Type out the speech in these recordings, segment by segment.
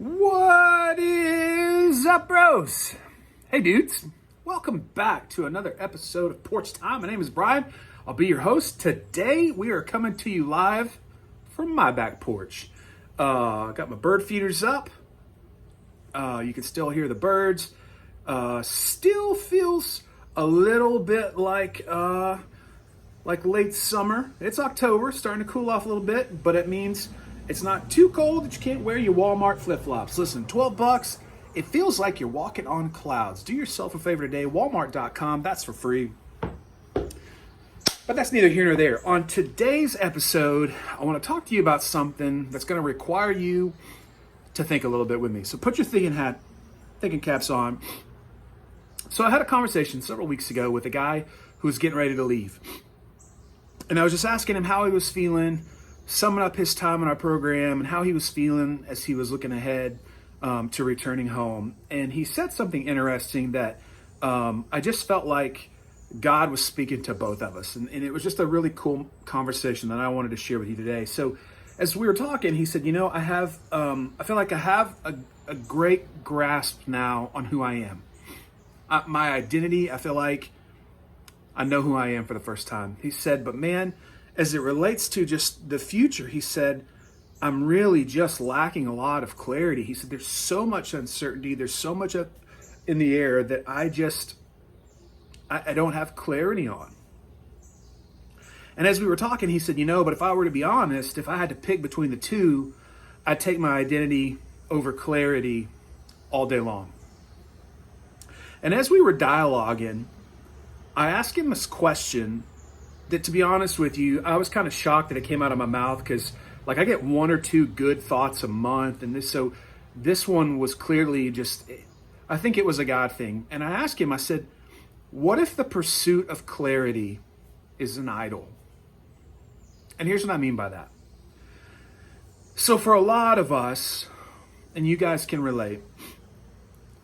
What is up, bros? Hey, dudes. Welcome back to another episode of Porch Time. My name is Brian. I'll be your host. Today, we are coming to you live from my back porch. I got my bird feeders up. You can still hear the birds. Still feels a little bit like late summer. It's October, starting to cool off a little bit, but it means it's not too cold that you can't wear your Walmart flip-flops. Listen, $12, it feels like you're walking on clouds. Do yourself a favor today, walmart.com, that's for free. But that's neither here nor there. On today's episode, I want to talk to you about something that's going to require you to think a little bit with me. So put your thinking caps on. So I had a conversation several weeks ago with a guy who was getting ready to leave. And I was just asking him how he was feeling, summing up his time in our program and how he was feeling as he was looking ahead to returning home. And he said something interesting that I just felt like God was speaking to both of us. And it was just a really cool conversation that I wanted to share with you today. So as we were talking, he said, I feel like I have a great grasp now on who I am. My identity, I feel like I know who I am for the first time. He said, but man, as it relates to just the future, he said, I'm really just lacking a lot of clarity. He said, there's so much uncertainty. There's so much up in the air that I don't have clarity on. And as we were talking, he said, but if I were to be honest, if I had to pick between the two, I'd take my identity over clarity all day long. And as we were dialoguing, I asked him this question that, to be honest with you, I was kind of shocked that it came out of my mouth because, I get one or two good thoughts a month, and this one was clearly just, I think it was a God thing. And I asked him, I said, what if the pursuit of clarity is an idol? And here's what I mean by that. So for a lot of us, and you guys can relate,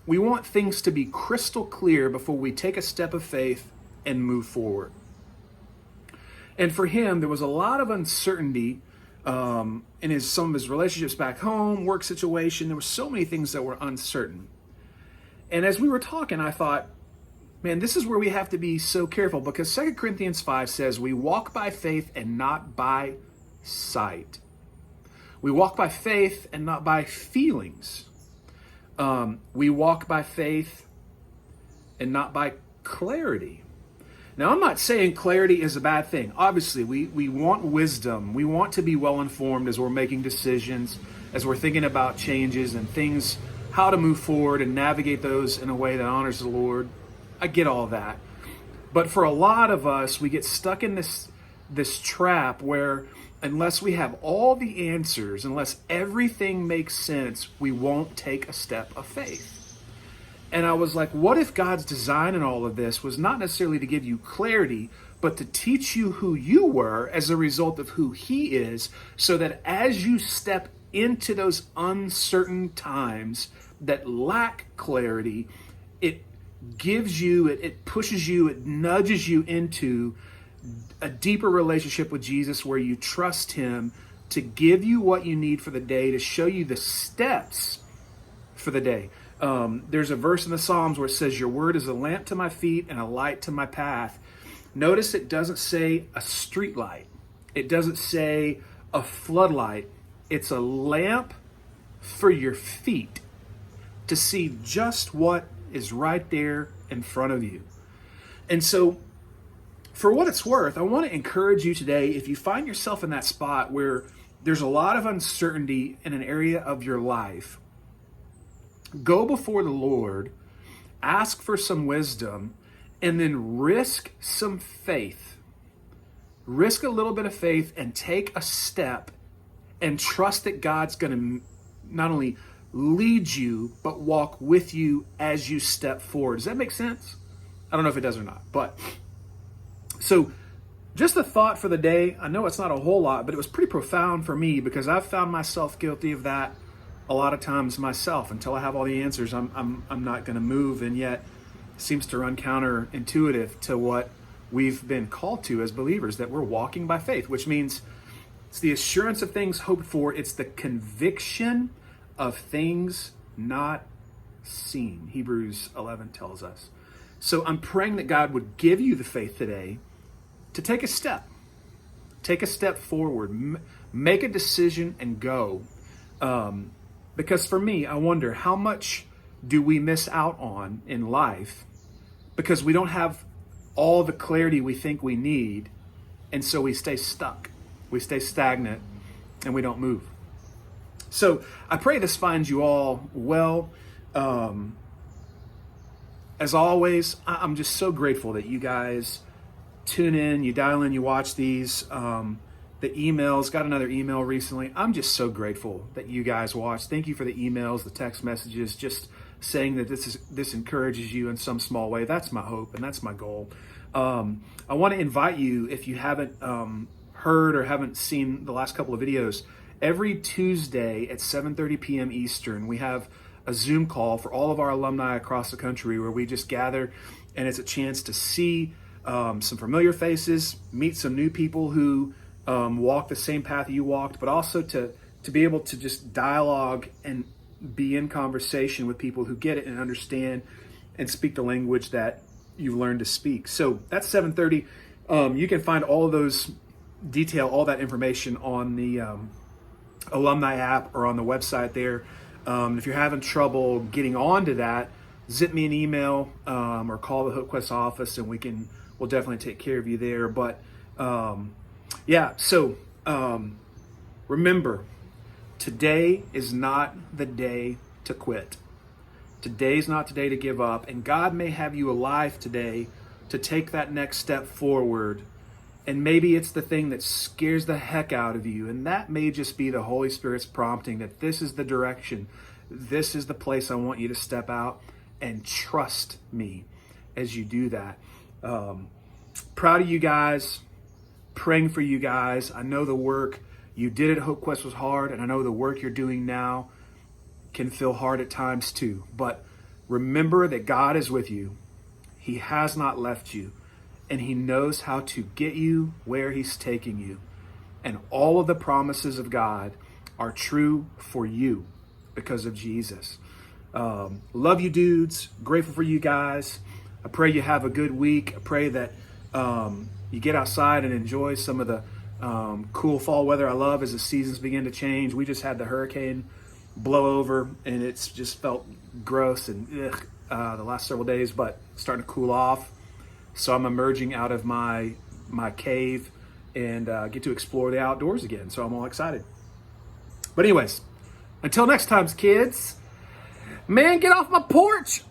we want things to be crystal clear before we take a step of faith and move forward. And for him, there was a lot of uncertainty in some of his relationships back home, work situation. There were so many things that were uncertain. And as we were talking, I thought, man, this is where we have to be so careful, because 2 Corinthians 5 says we walk by faith and not by sight. We walk by faith and not by feelings. We walk by faith and not by clarity. Now, I'm not saying clarity is a bad thing. Obviously, we want wisdom. We want to be well-informed as we're making decisions, as we're thinking about changes and things, how to move forward and navigate those in a way that honors the Lord. I get all that. But for a lot of us, we get stuck in this trap where unless we have all the answers, unless everything makes sense, we won't take a step of faith. And I was like, what if God's design in all of this was not necessarily to give you clarity, but to teach you who you were as a result of who He is, so that as you step into those uncertain times that lack clarity, it gives you, it pushes you, it nudges you into a deeper relationship with Jesus where you trust Him to give you what you need for the day, to show you the steps for the day. There's a verse in the Psalms where it says, your word is a lamp to my feet and a light to my path. Notice it doesn't say a street light. It doesn't say a floodlight. It's a lamp for your feet to see just what is right there in front of you. And so, for what it's worth, I want to encourage you today, if you find yourself in that spot where there's a lot of uncertainty in an area of your life, go before the Lord, ask for some wisdom, and then risk some faith. Risk a little bit of faith and take a step and trust that God's going to not only lead you, but walk with you as you step forward. Does that make sense? I don't know if it does or not. But so just a thought for the day. I know it's not a whole lot, but it was pretty profound for me because I've found myself guilty of that a lot of times myself. Until I have all the answers, I'm not going to move, and yet it seems to run counterintuitive to what we've been called to as believers, that we're walking by faith, which means it's the assurance of things hoped for. It's the conviction of things not seen, Hebrews 11 tells us. So I'm praying that God would give you the faith today to take a step. Take a step forward. Make a decision and go. Because for me, I wonder, how much do we miss out on in life because we don't have all the clarity we think we need, and so we stay stuck. We stay stagnant, and we don't move. So I pray this finds you all well. As always, I'm just so grateful that you guys tune in, you dial in, you watch these. The emails, got another email recently. I'm just so grateful that you guys watch. Thank you for the emails, the text messages, just saying that this encourages you in some small way. That's my hope and that's my goal. I want to invite you, if you haven't heard or haven't seen the last couple of videos, every Tuesday at 7:30 p.m. Eastern, we have a Zoom call for all of our alumni across the country where we just gather, and it's a chance to see some familiar faces, meet some new people who walk the same path you walked, but also to be able to just dialogue and be in conversation with people who get it and understand and speak the language that you've learned to speak. So that's 7:30. You can find all of those all that information on the alumni app or on the website there. If you're having trouble getting onto that, zip me an email or call the HopeQuest office, and we'll definitely take care of you there. But so remember, today is not the day to quit. Today's not the day to give up, and God may have you alive today to take that next step forward. And maybe it's the thing that scares the heck out of you, and that may just be the Holy Spirit's prompting that this is the direction, this is the place I want you to step out, and trust me as you do that. Proud of you guys, praying for you guys. I know the work you did at HopeQuest was hard, and I know the work you're doing now can feel hard at times too. But remember that God is with you. He has not left you, and He knows how to get you where He's taking you. And all of the promises of God are true for you because of Jesus. Love you dudes. Grateful for you guys. I pray you have a good week. I pray that you get outside and enjoy some of the cool fall weather I love as the seasons begin to change. We just had the hurricane blow over, and it's just felt gross and the last several days, but starting to cool off. So I'm emerging out of my cave and get to explore the outdoors again. So I'm all excited. But anyways, until next time, kids, man, get off my porch.